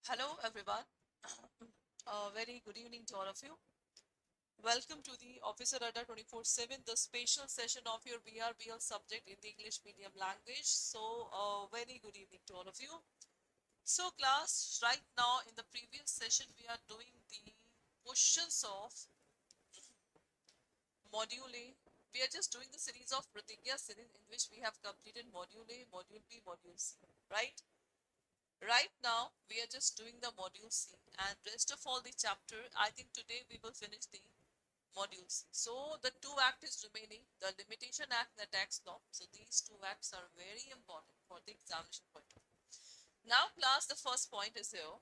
Hello, everyone. A very good evening to all of you. Welcome to the Officer Adda 24/7, the special session of your BRBL subject in the English medium language. So, a very good evening to all of you. So, class, right now in the previous session, we are doing the questions of Module A. We are just doing the series of Pratigya series in which we have completed Module A, Module B, Module C, right? Right now, we are just doing the Module C and rest of all the chapter, I think today we will finish the Module C. So, the two acts is remaining, the Limitation Act and the Tax Law. So, these two acts are very important for the examination point of view. Now, class, the first point is here.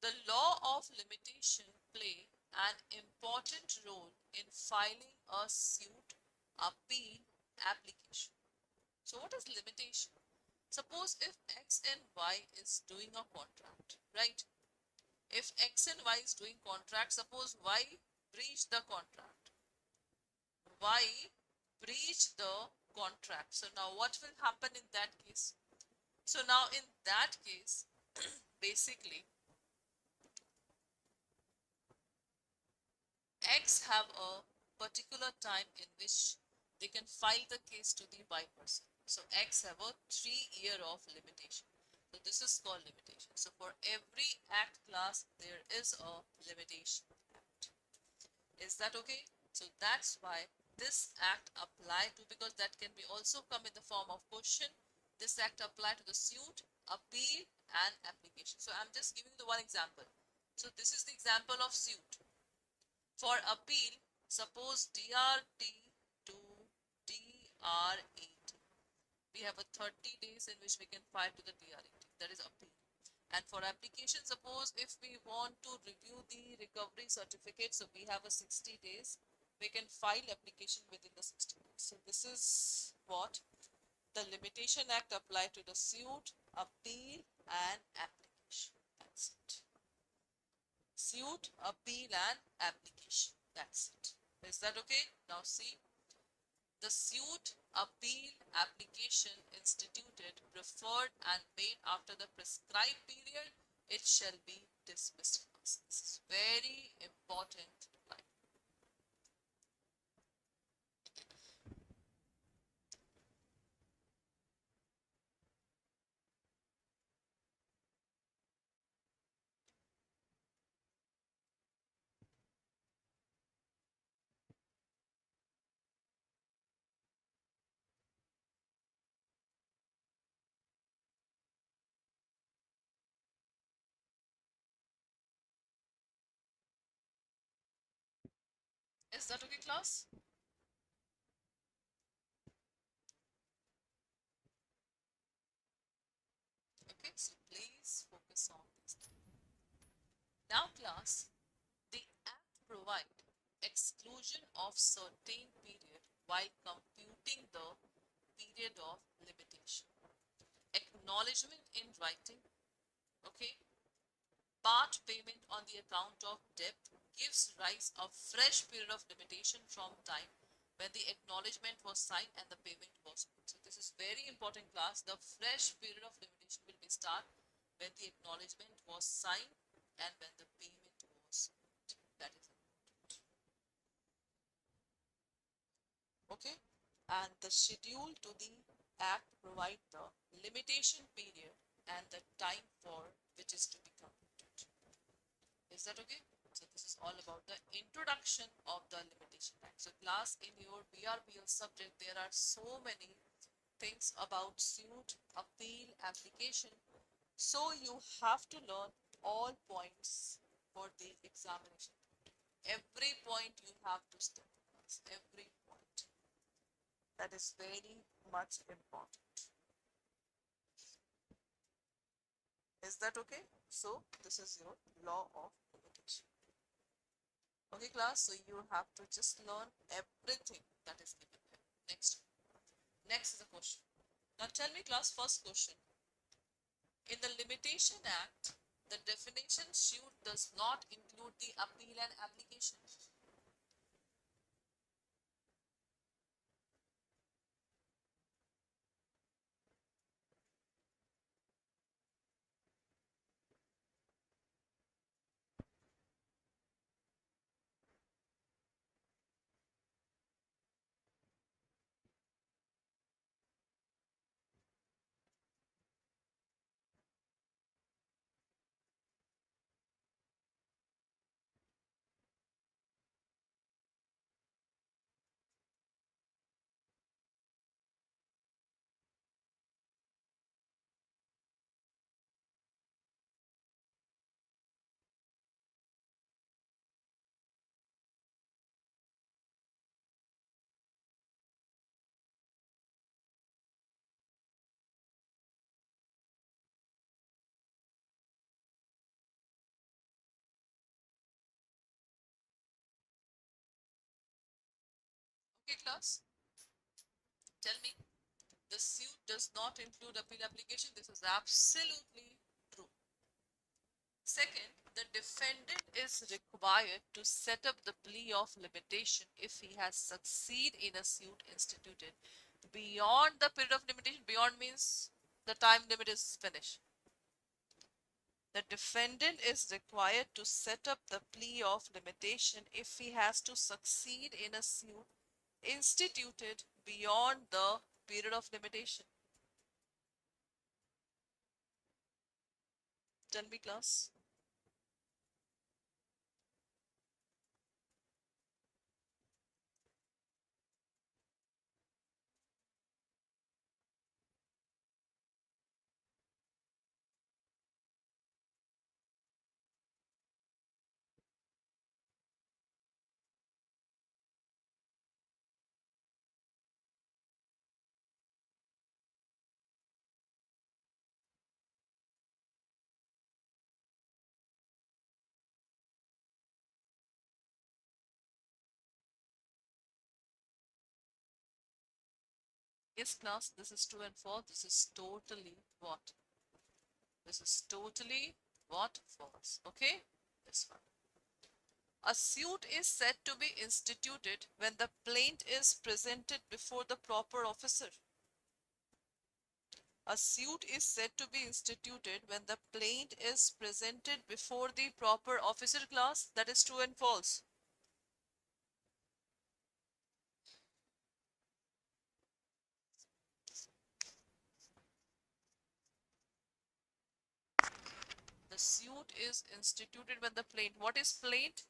The law of limitation play an important role in filing a suit, appeal, application. So, what is limitation? Suppose if X and Y is doing a contract, right? If X and Y is doing contract, suppose Y breach the contract. Y breach the contract. So now what will happen in that case? So now in that case, basically, X have a particular time in which they can file the case to the Y person. So X have a 3-year of limitation. So this is called limitation. So for every act class, there is a limitation act. Is that okay? So that's why this act apply to, because that can be also come in the form of question. This act apply to the suit, appeal and application. So I'm just giving the one example. So this is the example of suit. For appeal, suppose DRT to DRAT. We have a 30 days in which we can file to the DRAT. That is appeal. And for application, suppose if we want to review the recovery certificate, so we have a 60 days, we can file application within the 60 days. So this is what the Limitation Act apply to the suit, appeal and application. That's it. Suit, appeal and application. That's it. Is that okay? Now see, the suit, appeal, application instituted, preferred and made after the prescribed period, it shall be dismissed. This is very important line. Is that okay, class? Okay, so please focus on this. Now, class, the Act provide exclusion of certain period while computing the period of limitation. Acknowledgement in writing, okay, part payment on the account of debt gives rise a fresh period of limitation from time when the acknowledgement was signed and the payment was made. So this is very important, class. The fresh period of limitation will be start when the acknowledgement was signed and when the payment was made. That is important. Okay, and the schedule to the act provide the limitation period and the time for which is to be completed. Is that okay? So this is all about the introduction of the Limitation Act. So class, in your BRBL subject, there are so many things about suit, appeal, application. So you have to learn all points for the examination. Every point you have to study. Every point. That is very much important. Is that okay? So this is your law of limitation. Okay, class, so you have to just learn everything that is given here. Next is a question. Now tell me, class, first question. In the Limitation Act, the definition suit does not include the appeal and application. Okay, class, tell me, the suit does not include appeal application. This is absolutely true. Second, the defendant is required to set up the plea of limitation if he has succeeded in a suit instituted beyond the period of limitation. Beyond means the time limit is finished. The defendant is required to set up the plea of limitation if he has to succeed in a suit instituted beyond the period of limitation. Tell me, class. Yes, class, this is true and false. This is totally what? This is totally what? False. Okay? This one. A suit is said to be instituted when the plaint is presented before the proper officer. A suit is said to be instituted when the plaint is presented before the proper officer, class. That is true and false. The suit is instituted when the plaint. What is plaint?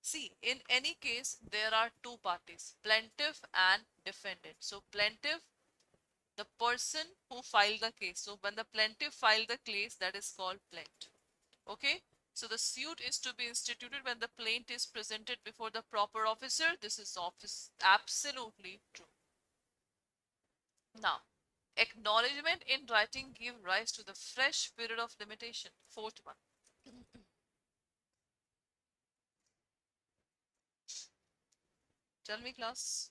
See, in any case, there are two parties, plaintiff and defendant. So, plaintiff, the person who filed the case. So, when the plaintiff filed the case, that is called plaint. Okay? So, the suit is to be instituted when the plaint is presented before the proper officer. This is absolutely true. Now, acknowledgement in writing give rise to the fresh period of limitation. Fourth one. Tell me, class.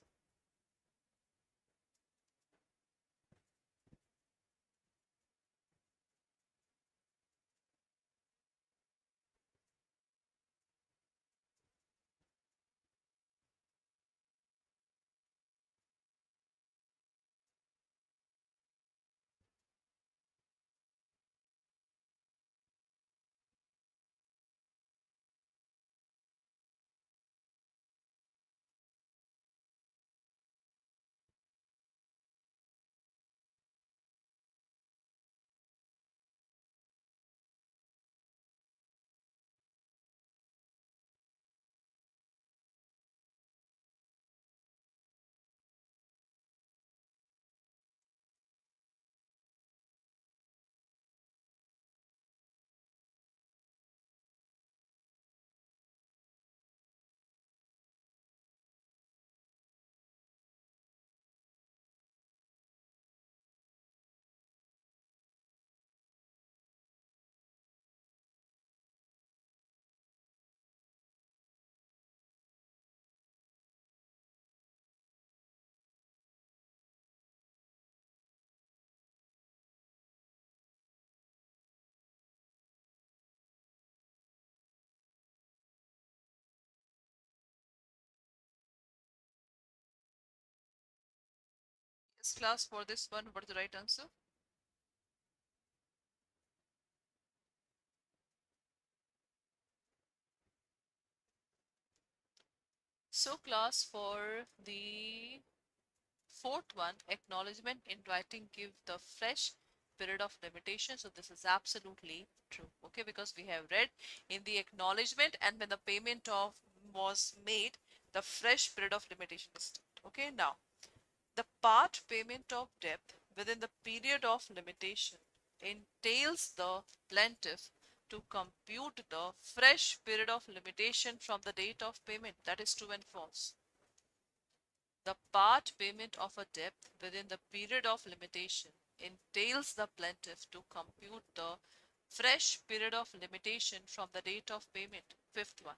Yes, class, for this one, what is the right answer? So, class, for the fourth one, acknowledgement in writing give the fresh period of limitation. So, this is absolutely true. Okay, because we have read in the acknowledgement and when the payment of was made, the fresh period of limitation is start. Okay, now the part payment of debt within the period of limitation entails the plaintiff to compute the fresh period of limitation from the date of payment. That is true and false. The part payment of a debt within the period of limitation entails the plaintiff to compute the fresh period of limitation from the date of payment. Fifth one.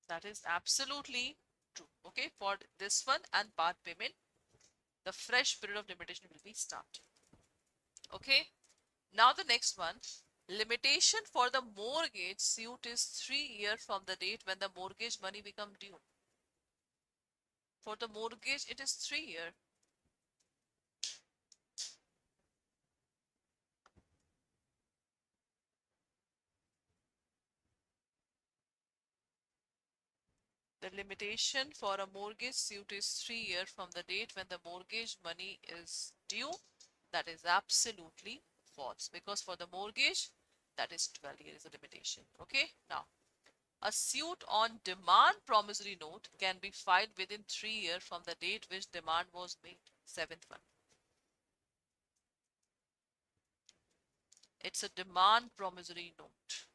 That is absolutely true. 2. Okay, for this one and part payment, the fresh period of limitation will be start. Okay, now the next one, limitation for the mortgage suit is 3 years from the date when the mortgage money become due. For the mortgage, it is 3 years. The limitation for a mortgage suit is 3 years from the date when the mortgage money is due. That is absolutely false, because for the mortgage, that is 12 years is the limitation. Okay, now a suit on demand promissory note can be filed within 3 years from the date which demand was made. Seventh one. It's a demand promissory note.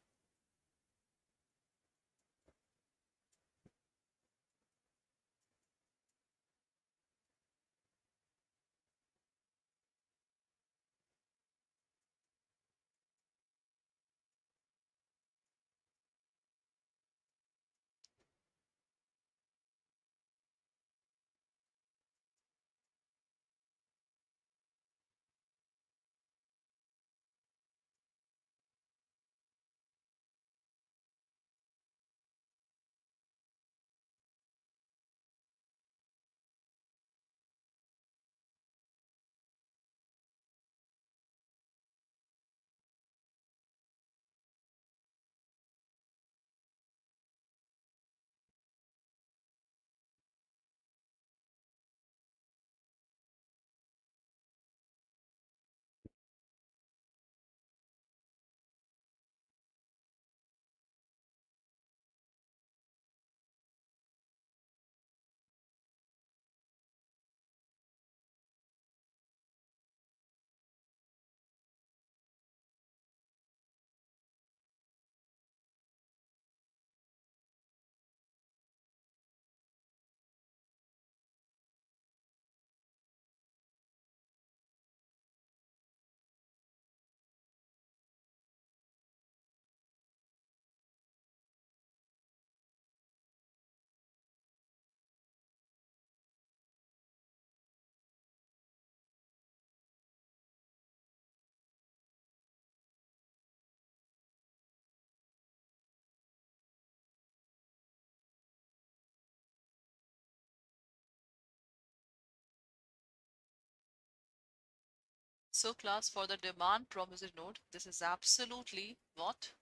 So class, for the demand promissory note, this is absolutely what?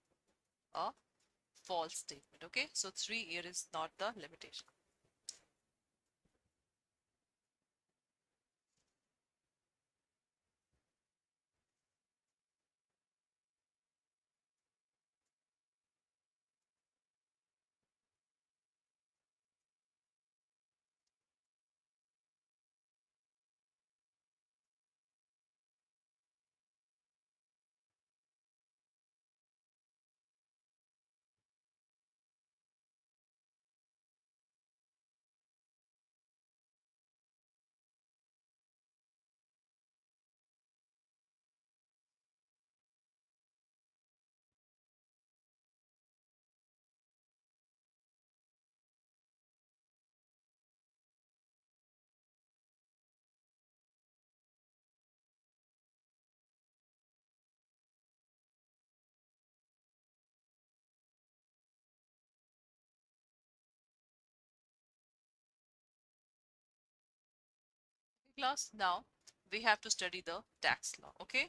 A false statement. Okay, so 3 years is not the limitation. Class, now we have to study the tax law. Okay,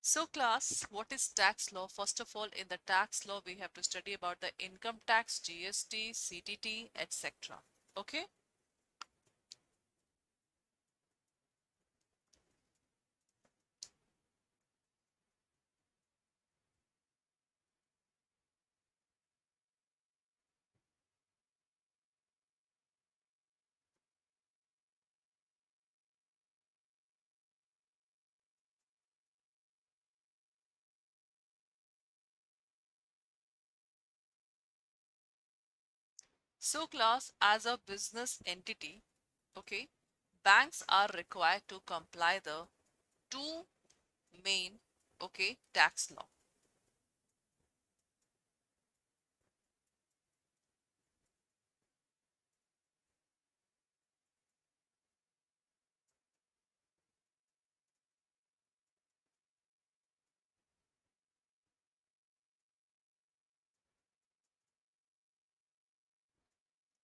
so class, what is tax law? First of all, in the tax law, we have to study about the income tax, GST, CTT, etc. Okay, So class, as a business entity, okay, banks are required to comply the two main, okay, tax law.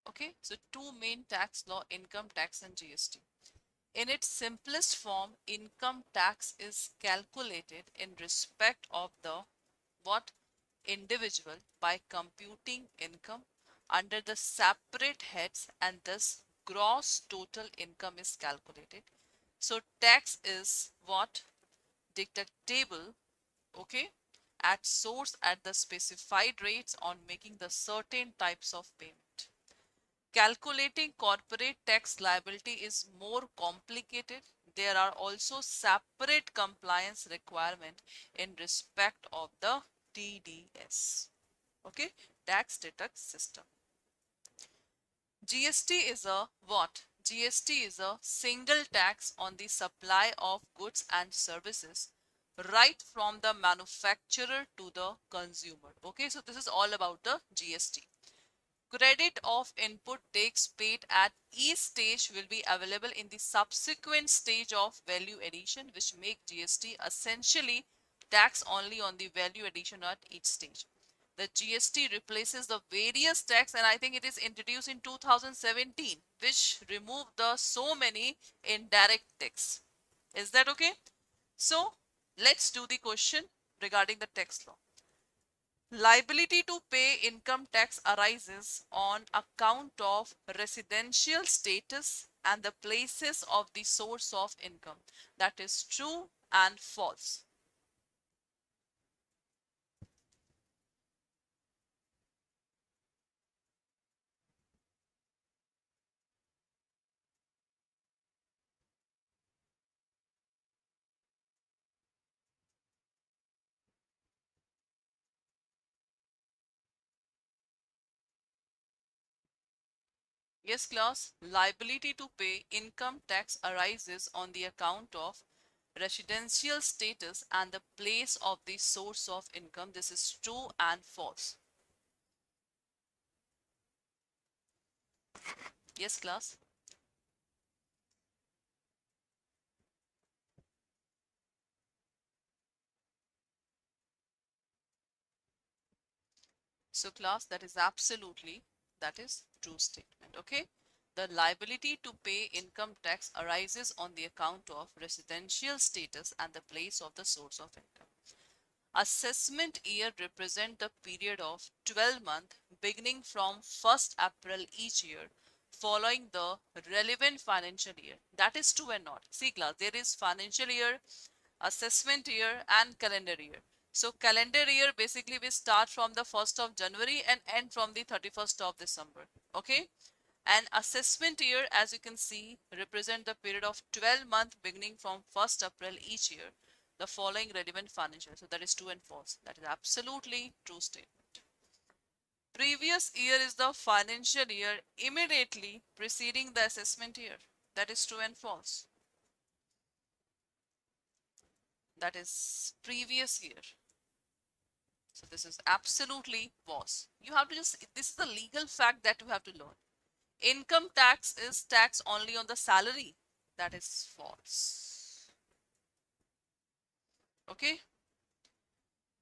Okay, so two main tax law, income tax and GST. In its simplest form, income tax is calculated in respect of the what individual by computing income under the separate heads, and thus gross total income is calculated. So tax is what deductible, okay, at source at the specified rates on making the certain types of payment. Calculating corporate tax liability is more complicated. There are also separate compliance requirement in respect of the TDS. Okay, tax deduct system. GST is a what? GST is a single tax on the supply of goods and services right from the manufacturer to the consumer. Okay, so this is all about the GST. Credit of input tax paid at each stage will be available in the subsequent stage of value addition, which make GST essentially tax only on the value addition at each stage. The GST replaces the various tax, and I think it is introduced in 2017, which removed the so many indirect tax. Is that okay? So let's do the question regarding the tax law. Liability to pay income tax arises on account of residential status and the places of the source of income. That is true and false. Yes, class. Liability to pay income tax arises on the account of residential status and the place of the source of income. This is true and false. Yes, class. So class, that is absolutely, that is true statement. Okay. The liability to pay income tax arises on the account of residential status and the place of the source of income. Assessment year represent the period of 12 months beginning from 1st April each year following the relevant financial year. That is true and not. See class, there is financial year, assessment year and calendar year. So calendar year basically we start from the 1st of January and end from the 31st of December. Okay. And assessment year, as you can see, represent the period of 12 months beginning from 1st April each year, the following relevant financial. So that is true and false. That is absolutely true statement. Previous year is the financial year immediately preceding the assessment year. That is true and false. That is previous year. So this is absolutely false. You have to just, this is the legal fact that you have to learn. Income tax is tax only on the salary. That is false. Okay.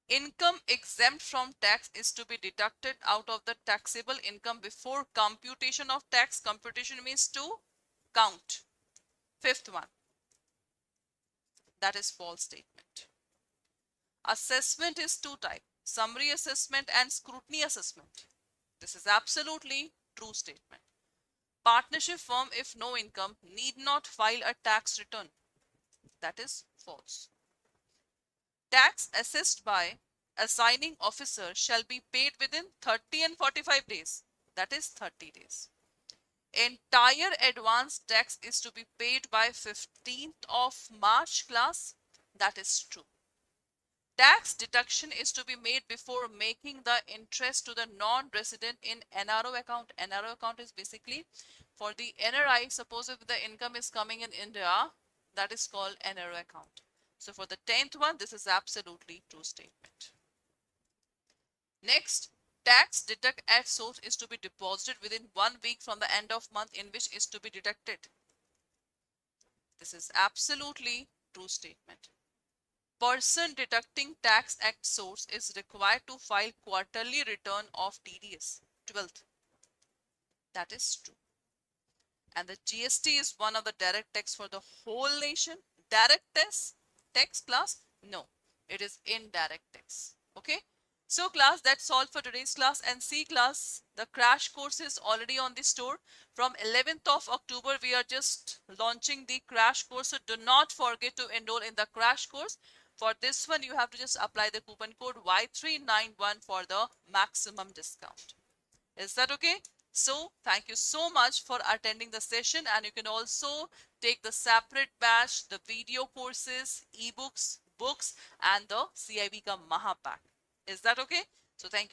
Income exempt from tax is to be deducted out of the taxable income before computation of tax. Computation means to count. Fifth one. That is false statement. Assessment is two types. Summary assessment and scrutiny assessment. This is absolutely true statement. Partnership firm, if no income, need not file a tax return. That is false. Tax assessed by assigning officer shall be paid within 30 and 45 days. That is 30 days. Entire advance tax is to be paid by 15th of March class. That is true. tax deduction is to be made before making the interest to the non-resident in NRO account. NRO account is basically for the NRI. Suppose if the income is coming in India, that is called NRO account. So for the 10th one, this is absolutely true statement. Next, tax deduct at source is to be deposited within 1 week from the end of month in which is to be deducted. This is absolutely true statement. Person deducting tax at source is required to file quarterly return of TDS. 12th. That is true. And the GST is one of the direct tax for the whole nation. Direct tax class? No, it is indirect tax. Okay. So class, that's all for today's class. And see class, the crash course is already on the store. From 11th of October, we are just launching the crash course. So do not forget to enroll in the crash course. For this one, you have to just apply the coupon code Y391 for the maximum discount. Is that okay? So thank you so much for attending the session, and you can also take the separate batch, the video courses, ebooks, books, and the CAIIB ka Mahapack. Is that okay? So thank you.